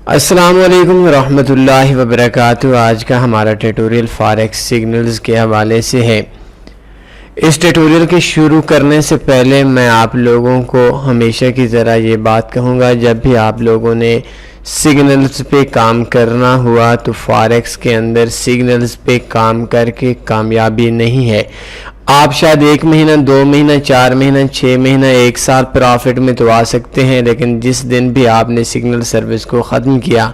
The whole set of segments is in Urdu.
السلام علیکم ورحمۃ اللہ وبرکاتہ۔ آج کا ہمارا ٹیٹوریل فاریکس سگنلز کے حوالے سے ہے۔ اس ٹیٹوریل کے شروع کرنے سے پہلے میں آپ لوگوں کو ہمیشہ کی طرح یہ بات کہوں گا، جب بھی آپ لوگوں نے سگنلز پہ کام کرنا ہوا تو فاریکس کے اندر سگنلز پہ کام کر کے کامیابی نہیں ہے۔ آپ شاید 1 مہینہ 2 مہینہ 4 مہینہ 6 مہینہ 1 سال پرافٹ میں تو آ سکتے ہیں، لیکن جس دن بھی آپ نے سگنل سروس کو ختم کیا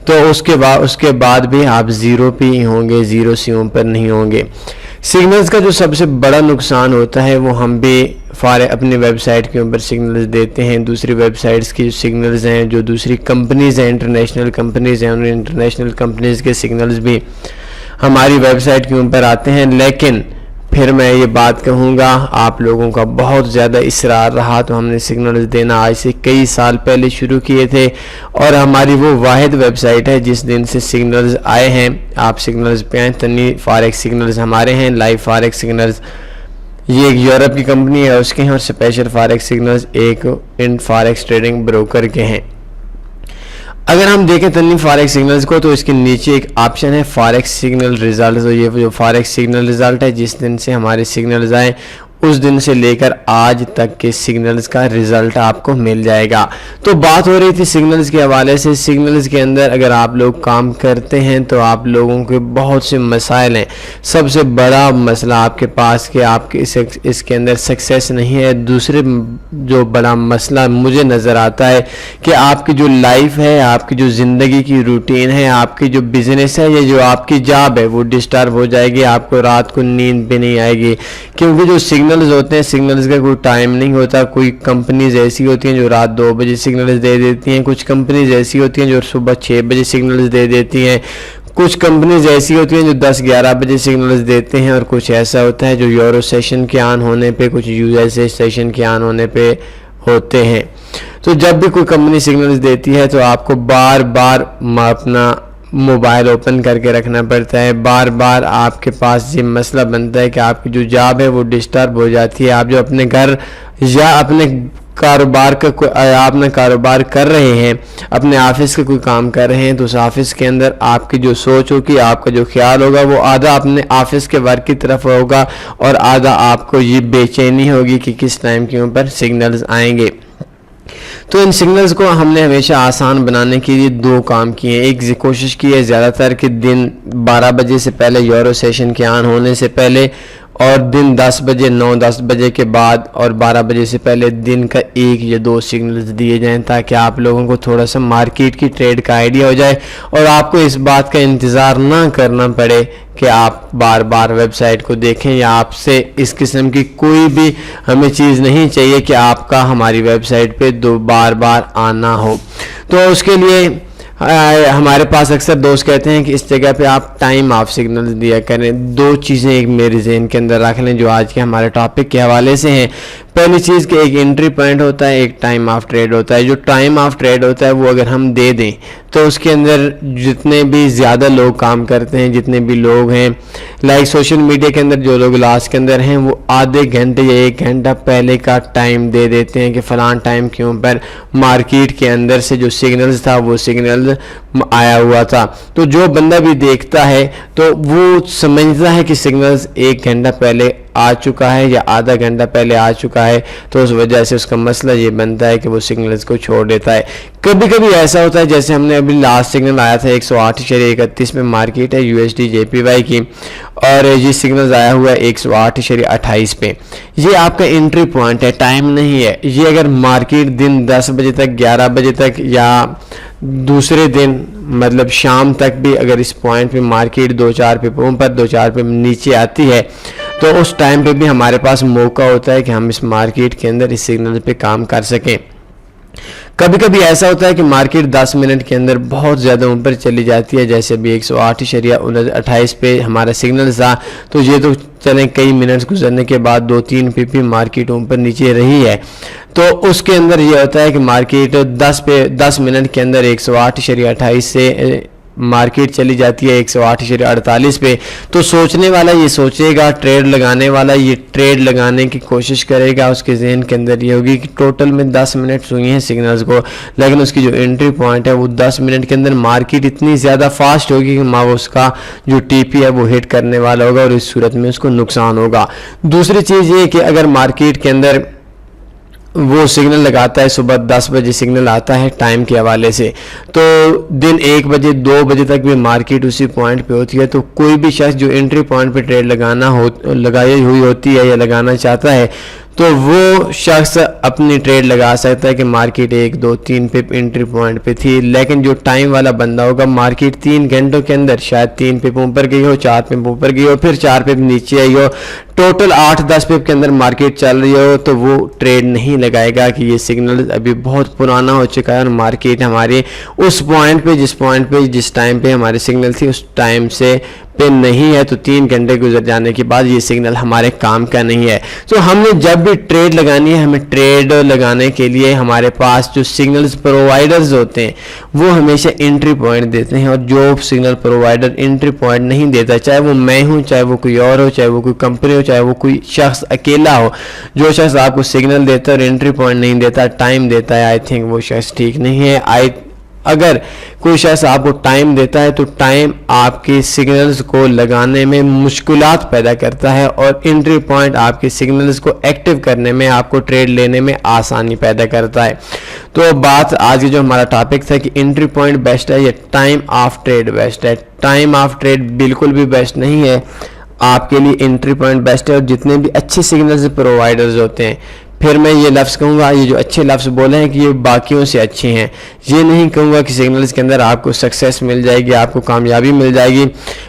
تو اس کے بعد بھی آپ زیرو پہ ہی ہوں گے، زیرو سے اوپر نہیں ہوں گے۔ سگنلز کا جو سب سے بڑا نقصان ہوتا ہے وہ ہم بھی اپنی ویب سائٹ کے اوپر سگنلز دیتے ہیں، دوسری ویب سائٹس کی جو سگنلز ہیں، جو دوسری کمپنیز ہیں، انٹرنیشنل کمپنیز ہیں، ان انٹرنیشنل کمپنیز کے سگنلز بھی ہماری ویب سائٹ کے اوپر آتے ہیں۔ لیکن پھر میں یہ بات کہوں گا، آپ لوگوں کا بہت زیادہ اصرار رہا تو ہم نے سگنلز دینا آج سے کئی سال پہلے شروع کیے تھے، اور ہماری وہ واحد ویب سائٹ ہے جس دن سے سگنلز آئے ہیں۔ آپ سگنلز پہ آئیں، تنی فاریکس سگنلز ہمارے ہیں، لائیو فاریکس سگنلز یہ ایک یورپ کی کمپنی ہے اس کے ہیں، اور اسپیشل فاریکس سگنلز ایک ان فاریکس ٹریڈنگ بروکر کے ہیں۔ اگر ہم دیکھیں تنی فاریکس سگنلز کو تو اس کے نیچے ایک آپشن ہے فاریکس سگنل ریزلٹ، یہ جو فاریکس سگنل ریزلٹ ہے جس دن سے ہمارے سگنلز آئیں اس دن سے لے کر آج تک کے سگنلز کا ریزلٹ آپ کو مل جائے گا۔ تو بات ہو رہی تھی سگنلز کے حوالے سے۔ سگنلز کے اندر اگر آپ لوگ کام کرتے ہیں تو آپ لوگوں کے بہت سے مسائل ہیں۔ سب سے بڑا مسئلہ آپ کے پاس کہ آپ کے اس کے اندر سکسیس نہیں ہے۔ دوسرے جو بڑا مسئلہ مجھے نظر آتا ہے کہ آپ کی جو لائف ہے، آپ کی جو زندگی کی روٹین ہے، آپ کی جو بزنس ہے یا جو آپ کی جاب ہے وہ ڈسٹرب ہو جائے گی، آپ کو رات کو نیند بھی نہیں آئے گی، کیونکہ جو سگنلز ہوتے ہیں سگنلز کا کوئی ٹائم نہیں ہوتا۔ کوئی کمپنیز ایسی ہوتی ہیں جو رات 2 بجے سگنلز دے دیتی ہیں، کچھ کمپنیز ایسی ہوتی ہیں جو صبح 6 بجے سگنلز دے دیتی ہیں، کچھ کمپنیز ایسی ہوتی ہیں جو 10-11 بجے سگنلز دیتے ہیں، اور کچھ ایسا ہوتا ہے جو یورو سیشن کے آن ہونے پہ، کچھ USA سیشن کے آن ہونے پہ ہوتے ہیں۔ تو جب بھی کوئی کمپنی سگنلز دیتی ہے تو آپ کو بار بار اپنا موبائل اوپن کر کے رکھنا پڑتا ہے، بار بار آپ کے پاس یہ مسئلہ بنتا ہے کہ آپ کی جو جاب ہے وہ ڈسٹرب ہو جاتی ہے۔ آپ جو اپنے گھر یا اپنے کاروبار کا آپ نے کاروبار کر رہے ہیں، اپنے آفس کا کوئی کام کر رہے ہیں، تو اس آفس کے اندر آپ کی جو سوچ ہوگی، آپ کا جو خیال ہوگا وہ آدھا اپنے آفس کے ورک کی طرف ہوگا اور آدھا آپ کو یہ بے چینی ہوگی کہ کس ٹائم کے اوپر سگنلز آئیں گے۔ تو ان سگنلز کو ہم نے ہمیشہ آسان بنانے کے لیے 2 کام کیے ہیں۔ ایک کوشش کی ہے زیادہ تر کہ دن 12 بجے سے پہلے یورو سیشن کے آن ہونے سے پہلے، اور دن 10 بجے 9-10 بجے کے بعد اور 12 بجے سے پہلے دن کا 1 یا 2 سگنلز دیے جائیں، تاکہ آپ لوگوں کو تھوڑا سا مارکیٹ کی ٹریڈ کا آئیڈیا ہو جائے اور آپ کو اس بات کا انتظار نہ کرنا پڑے کہ آپ بار بار ویب سائٹ کو دیکھیں، یا آپ سے اس قسم کی کوئی بھی ہمیں چیز نہیں چاہیے کہ آپ کا ہماری ویب سائٹ پہ بار بار آنا ہو۔ تو اس کے لیے ہمارے پاس اکثر دوست کہتے ہیں کہ اس جگہ پہ آپ ٹائم آف سگنل دیا کریں۔ 2 چیزیں ایک میرے ذہن کے اندر رکھ لیں جو آج کے ہمارے ٹاپک کے حوالے سے ہیں۔ پہلی چیز کہ ایک انٹری پوائنٹ ہوتا ہے، ایک ٹائم آف ٹریڈ ہوتا ہے۔ جو ٹائم آف ٹریڈ ہوتا ہے وہ اگر ہم دے دیں تو اس کے اندر جتنے بھی زیادہ لوگ کام کرتے ہیں، جتنے بھی لوگ ہیں، لائک سوشل میڈیا کے اندر جو لوگ لاس کے اندر ہیں، وہ آدھے گھنٹے یا 1 گھنٹہ پہلے کا ٹائم دے دیتے ہیں کہ فلان ٹائم کے اوپر مارکیٹ کے اندر سے جو سگنلز تھا وہ سگنل آیا ہوا تھا۔ تو جو بندہ بھی دیکھتا ہے تو وہ سمجھتا ہے کہ سگنلز 1 گھنٹہ پہلے آ چکا ہے یا آدھا گھنٹہ پہلے آ چکا ہے، تو اس وجہ سے اس کا مسئلہ یہ بنتا ہے کہ وہ سگنلز کو چھوڑ دیتا ہے۔ کبھی کبھی ایسا ہوتا ہے جیسے ہم نے ابھی لاسٹ سگنل آیا تھا 108.31 میں مارکیٹ ہے USD JPY کی، اور یہ سگنلز آیا ہوا ہے 108.28 پہ۔ یہ آپ کا انٹری پوائنٹ ہے، ٹائم نہیں ہے۔ یہ اگر مارکیٹ دن 10 بجے تک 11 بجے تک یا دوسرے دن مطلب شام تک بھی اگر اس پوائنٹ پہ مارکیٹ 2-4 پہ اوپر 2-4 پہ نیچے آتی ہے تو اس ٹائم پہ بھی ہمارے پاس موقع ہوتا ہے کہ ہم اس مارکیٹ کے اندر اس سگنل پہ کام کر سکیں۔ کبھی کبھی ایسا ہوتا ہے کہ مارکیٹ 10 منٹ کے اندر بہت زیادہ اوپر چلی جاتی ہے، جیسے ابھی 108.28 پہ ہمارا سگنل تھا، تو یہ تو چلیں کئی منٹس گزرنے کے بعد 2-3 PP مارکیٹ اوپر نیچے رہی ہے، تو اس کے اندر یہ ہوتا ہے کہ مارکیٹ 10 منٹ کے اندر 108.28 سے مارکیٹ چلی جاتی ہے 108.48 پہ، تو سوچنے والا یہ سوچے گا، ٹریڈ لگانے والا یہ ٹریڈ لگانے کی کوشش کرے گا، اس کے ذہن کے اندر یہ ہوگی کہ ٹوٹل میں 10 منٹ ہوئی ہیں سگنلز کو، لیکن اس کی جو انٹری پوائنٹ ہے وہ 10 منٹ کے اندر مارکیٹ اتنی زیادہ فاسٹ ہوگی کہ وہ اس کا جو ٹی پی ہے وہ ہٹ کرنے والا ہوگا، اور اس صورت میں اس کو نقصان ہوگا۔ دوسری چیز یہ کہ اگر مارکیٹ کے اندر وہ سگنل لگاتا ہے، صبح 10 بجے سگنل آتا ہے ٹائم کے حوالے سے، تو دن 1 بجے 2 بجے تک بھی مارکیٹ اسی پوائنٹ پہ ہوتی ہے، تو کوئی بھی شخص جو انٹری پوائنٹ پہ ٹریڈ لگائی ہوئی ہوتی ہے یا لگانا چاہتا ہے، تو وہ شخص اپنی ٹریڈ لگا سکتا ہے کہ مارکیٹ 1 2 3 پپ انٹری پوائنٹ پہ تھی، لیکن جو ٹائم والا بندہ ہوگا مارکیٹ 3 گھنٹوں کے اندر شاید 3 پپ اوپر گئی ہو، 4 پپ اوپر گئی ہو، پھر 4 پپ نیچے آئی ہو، ٹوٹل 8-10 پپ کے اندر مارکیٹ چل رہی ہو، تو وہ ٹریڈ نہیں لگائے گا کہ یہ سگنل ابھی بہت پرانا ہو چکا ہے اور مارکیٹ ہماری اس پوائنٹ پہ جس ٹائم پہ ہماری سگنل تھی اس ٹائم سے پہ نہیں ہے، تو 3 گھنٹے گزر جانے کے بعد یہ سگنل ہمارے کام کا نہیں ہے۔ تو ہم نے جب بھی ٹریڈ لگانی ہے، ہمیں ٹریڈ لگانے کے لیے ہمارے پاس جو سگنلز پرووائڈرز ہوتے ہیں وہ ہمیشہ انٹری پوائنٹ دیتے ہیں، اور جو سگنل پرووائڈر انٹری پوائنٹ نہیں دیتا، چاہے وہ میں ہوں، چاہے وہ کوئی اور ہو، چاہے وہ کوئی کمپنی ہو، چاہے وہ کوئی شخص اکیلا ہو، جو شخص آپ کو سگنل دیتا ہے اور انٹری پوائنٹ نہیں دیتا، ٹائم دیتا ہے، آئی تھنک وہ شخص ٹھیک نہیں ہے۔ اگر کوئی شخص آپ کو ٹائم دیتا ہے تو ٹائم آپ کے سگنلز کو لگانے میں مشکلات پیدا کرتا ہے، اور انٹری پوائنٹ آپ کے سگنلز کو ایکٹیو کرنے میں، آپ کو ٹریڈ لینے میں آسانی پیدا کرتا ہے۔ تو بات آج جو ہمارا ٹاپک تھا کہ انٹری پوائنٹ بیسٹ ہے یا ٹائم آف ٹریڈ بیسٹ ہے، ٹائم آف ٹریڈ بالکل بھی بیسٹ نہیں ہے، آپ کے لیے انٹری پوائنٹ بیسٹ ہے، اور جتنے بھی اچھے سگنلز پرووائڈرز ہوتے ہیں، پھر میں یہ لفظ کہوں گا، یہ جو اچھے لفظ بولے ہیں کہ یہ باقیوں سے اچھے ہیں، یہ نہیں کہوں گا کہ سگنلز کے اندر آپ کو سکسیس مل جائے گی، آپ کو کامیابی مل جائے گی۔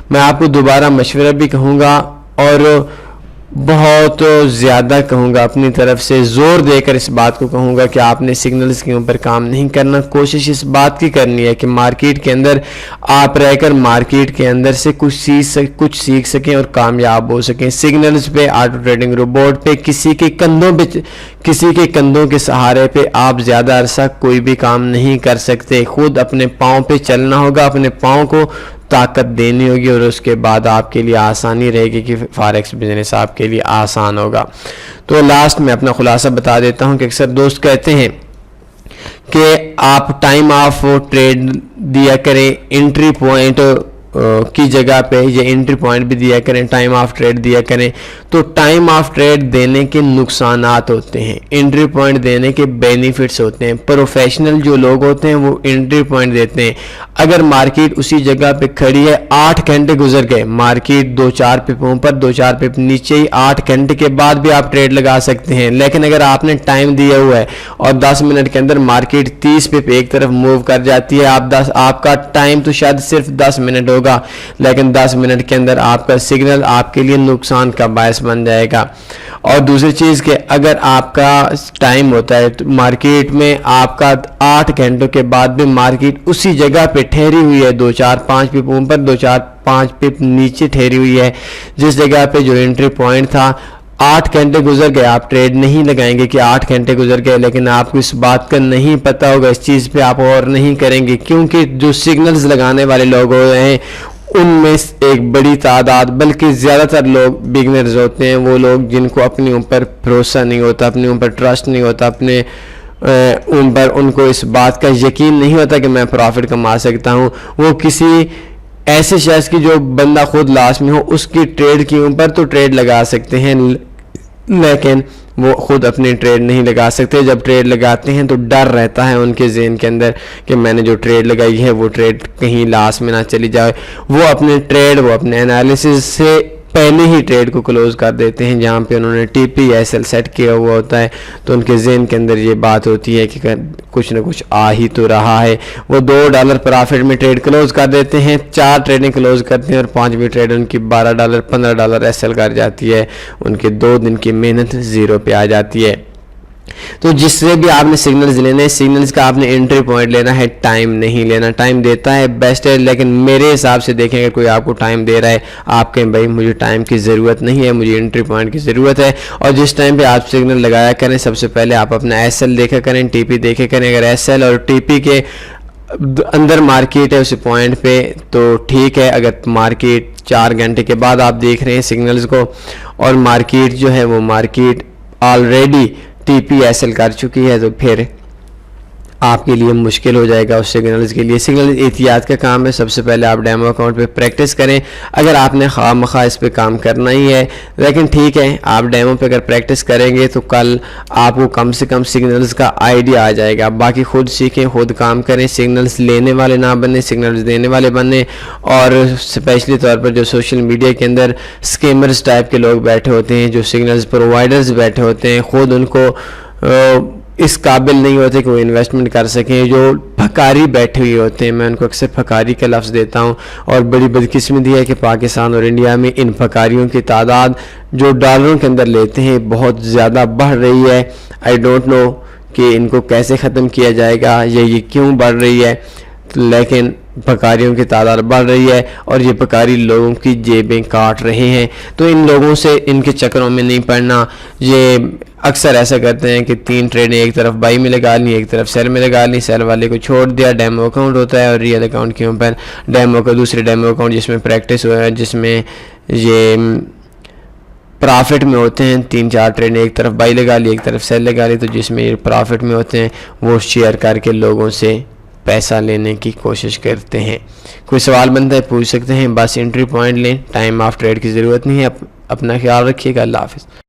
میں آپ کو دوبارہ مشورہ بھی کہوں گا، اور بہت زیادہ کہوں گا، اپنی طرف سے زور دے کر اس بات کو کہوں گا کہ آپ نے سگنلز کے اوپر کام نہیں کرنا، کوشش اس بات کی کرنی ہے کہ مارکیٹ کے اندر آپ رہ کر مارکیٹ کے اندر سے کچھ سیکھ سکیں اور کامیاب ہو سکیں۔ سگنلز پہ، آٹو ٹریڈنگ روبوٹ پہ، کسی کے کندھوں کے سہارے پہ آپ زیادہ عرصہ کوئی بھی کام نہیں کر سکتے، خود اپنے پاؤں پہ چلنا ہوگا، اپنے پاؤں کو طاقت دینی ہوگی، اور اس کے بعد آپ کے لیے آسانی رہے گی کہ فارکس بزنس آپ کے لیے آسان ہوگا۔ تو لاسٹ میں اپنا خلاصہ بتا دیتا ہوں کہ اکثر دوست کہتے ہیں کہ آپ ٹائم آف ٹریڈ دیا کریں، انٹری پوائنٹ کی جگہ پہ یہ انٹری پوائنٹ بھی دیا کریں، ٹائم آف ٹریڈ دیا کریں، تو ٹائم آف ٹریڈ دینے کے نقصانات ہوتے ہیں، انٹری پوائنٹ دینے کے بینیفٹس ہوتے ہیں۔ پروفیشنل جو لوگ ہوتے ہیں وہ انٹری پوائنٹ دیتے ہیں، اگر مارکیٹ اسی جگہ پہ کھڑی ہے، 8 گھنٹے گزر گئے، مارکیٹ 2-4 پپ اوپر 2-4 پپ نیچے ہی، 8 گھنٹے کے بعد بھی آپ ٹریڈ لگا سکتے ہیں، لیکن اگر آپ نے ٹائم دیا ہوا ہے اور 10 منٹ کے اندر مارکیٹ 30 پپ ایک طرف موو کر جاتی ہے، آپ کا ٹائم تو شاید صرف 10 منٹ ہوگا، لیکن 10 منٹ کے اندر آپ کا سگنل آپ کے لیے نقصان کا باعث بن جائے گا۔ اور دوسری چیز کہ اگر آپ کا ٹائم ہوتا ہے تو مارکیٹ میں آپ کا 8 گھنٹوں کے بعد بھی مارکیٹ اسی جگہ پہ ٹھہری ہوئی ہے، 2-4-5 پپ اوپر 2-4-5 پپ نیچے ٹھہری ہوئی ہے، جس جگہ پہ جو انٹری پوائنٹ تھا، 8 گھنٹے گزر گئے، آپ ٹریڈ نہیں لگائیں گے کہ 8 گھنٹے گزر گئے، لیکن آپ کو اس بات کا نہیں پتا ہوگا، اس چیز پہ آپ اور نہیں کریں گے، کیونکہ جو سگنلز لگانے والے لوگ ہوئے ہیں ان میں ایک بڑی تعداد، بلکہ زیادہ تر لوگ بگنرز ہوتے ہیں، وہ لوگ جن کو اپنے اوپر بھروسہ نہیں ہوتا، اپنے اوپر ٹرسٹ نہیں ہوتا، اپنے اوپر ان کو اس بات کا یقین نہیں ہوتا کہ میں پروفٹ کما سکتا ہوں، وہ کسی ایسے شخص کی جو بندہ خود لاس میں ہو اس کی ٹریڈ کے اوپر تو ٹریڈ لگا سکتے ہیں، لیکن وہ خود اپنی ٹریڈ نہیں لگا سکتے۔ جب ٹریڈ لگاتے ہیں تو ڈر رہتا ہے ان کے ذہن کے اندر کہ میں نے جو ٹریڈ لگائی ہے وہ ٹریڈ کہیں لاس میں نہ چلی جائے، وہ اپنے انالیسس سے پہلے ہی ٹریڈ کو کلوز کر دیتے ہیں، جہاں پہ انہوں نے T P S L set کیا ہوا ہوتا ہے، تو ان کے ذہن کے اندر یہ بات ہوتی ہے کہ کچھ نہ کچھ آ ہی تو رہا ہے، وہ $2 پرافٹ میں ٹریڈ کلوز کر دیتے ہیں، 4 ٹریڈیں کلوز کرتے ہیں، اور 5ویں ٹریڈ ان کی $12 $15 ایس ایل کر جاتی ہے، ان کے 2 دن کی محنت زیرو پہ آ جاتی ہے۔ تو جس سے بھی آپ نے سگنلز لینے، سگنلز کا آپ نے انٹری پوائنٹ لینا ہے، ٹائم نہیں لینا۔ ٹائم دیتا ہے بیسٹ ہے، لیکن میرے حساب سے دیکھیں اگر کوئی آپ کو ٹائم دے رہا ہے، آپ کہیں بھائی مجھے ٹائم کی ضرورت نہیں ہے، مجھے انٹری پوائنٹ کی ضرورت ہے، اور جس ٹائم پہ آپ سگنل لگایا کریں سب سے پہلے آپ اپنا ایس ایل دیکھا کریں، ٹی پی دیکھا کریں، اگر ایس ایل اور ٹی پی کے اندر مارکیٹ ہے اسی پوائنٹ پہ تو ٹھیک ہے. اگر مارکیٹ 4 گھنٹے کے بعد آپ دیکھ رہے ہیں سگنلز کو اور مارکیٹ جو ہے وہ market already T P S L کر چکی ہے تو پھر آپ کے لیے مشکل ہو جائے گا اس سگنلز کے لیے. سگنل احتیاط کا کام ہے. سب سے پہلے آپ ڈیمو اکاؤنٹ پہ پریکٹس کریں. اگر آپ نے خواہ مخواہ اس پہ کام کرنا ہی ہے لیکن ٹھیک ہے آپ ڈیمو پہ اگر پریکٹس کریں گے تو کل آپ کو کم سے کم سگنلز کا آئیڈیا آ جائے گا. باقی خود سیکھیں, خود کام کریں, سگنلز لینے والے نہ بنیں, سگنلز دینے والے بنیں. اور اسپیشلی طور پر جو سوشل میڈیا کے اندر اسکیمرز ٹائپ کے لوگ بیٹھے ہوتے ہیں, جو سگنلز پرووائڈرز بیٹھے ہوتے ہیں, خود ان کو اس قابل نہیں ہوتے کہ وہ انویسٹمنٹ کر سکیں, جو پھکاری بیٹھے ہوئے ہوتے ہیں. میں ان کو اکثر پھکاری کا لفظ دیتا ہوں اور بڑی بدقسمتی ہے کہ پاکستان اور انڈیا میں ان پھکاریوں کی تعداد جو ڈالروں کے اندر لیتے ہیں بہت زیادہ بڑھ رہی ہے. آئی ڈونٹ نو کہ ان کو کیسے ختم کیا جائے گا یا یہ کیوں بڑھ رہی ہے, لیکن پھکاریوں کی تعداد بڑھ رہی ہے اور یہ پھکاری لوگوں کی جیبیں کاٹ رہے ہیں. تو ان لوگوں سے ان کے چکروں میں نہیں پڑنا. یہ اکثر ایسا کرتے ہیں کہ 3 ٹریڈیں ایک طرف بائی میں لگا لیں, ایک طرف سیل میں لگا لیں, سیل والے کو چھوڑ دیا. ڈیمو اکاؤنٹ ہوتا ہے اور ریئل اکاؤنٹ کے اوپر ڈیمو کا دوسرے ڈیمو اکاؤنٹ جس میں پریکٹس ہوا ہے, جس میں یہ پرافٹ میں ہوتے ہیں. 3-4 ٹریڈیں ایک طرف بائی لگا لی, ایک طرف سیل لگا لی, تو جس میں یہ پرافٹ میں ہوتے ہیں وہ شیئر کر کے لوگوں سے پیسہ لینے کی کوشش کرتے ہیں. کوئی سوال بنتا ہے پوچھ سکتے ہیں, بس انٹری پوائنٹ لیں, ٹائم آف ٹریڈ کی ضرورت نہیں ہے. اپنا خیال رکھیے گا. اللہ حافظ.